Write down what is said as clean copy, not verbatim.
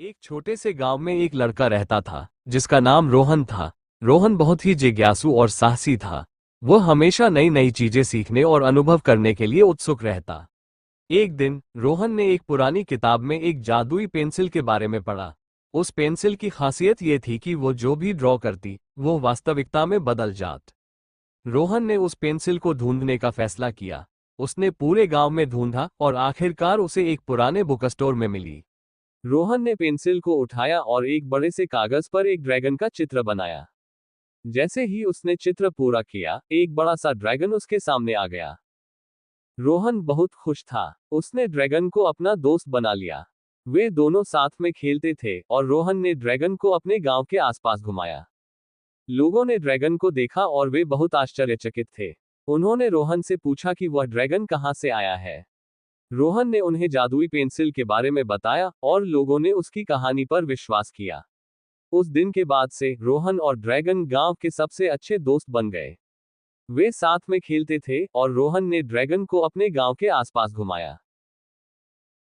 एक छोटे से गांव में एक लड़का रहता था जिसका नाम रोहन था। रोहन बहुत ही जिज्ञासु और साहसी था। वह हमेशा नई नई चीजें सीखने और अनुभव करने के लिए उत्सुक रहता। एक दिन रोहन ने एक पुरानी किताब में एक जादुई पेंसिल के बारे में पढ़ा। उस पेंसिल की खासियत ये थी कि वो जो भी ड्रॉ करती वो वास्तविकता में बदल जात। रोहन ने उस पेंसिल को ढूंढने का फैसला किया। उसने पूरे गांव में ढूंढा और आखिरकार उसे एक पुराने बुक स्टोर में मिली। रोहन ने पेंसिल को उठाया और एक बड़े से कागज पर एक ड्रैगन का चित्र बनाया। जैसे ही उसने चित्र पूरा किया, एक बड़ा सा ड्रैगन उसके सामने आ गया। रोहन बहुत खुश था। उसने ड्रैगन को अपना दोस्त बना लिया। वे दोनों साथ में खेलते थे और रोहन ने ड्रैगन को अपने गांव के आसपास घुमाया। लोगों ने ड्रैगन को देखा और वे बहुत आश्चर्यचकित थे। उन्होंने रोहन से पूछा कि वह ड्रैगन कहाँ से आया है। रोहन ने उन्हें जादुई पेंसिल के बारे में बताया और लोगों ने उसकी कहानी पर विश्वास किया। उस दिन के बाद से रोहन और ड्रैगन गांव के सबसे अच्छे दोस्त बन गए। वे साथ में खेलते थे और रोहन ने ड्रैगन को अपने गांव के आसपास घुमाया।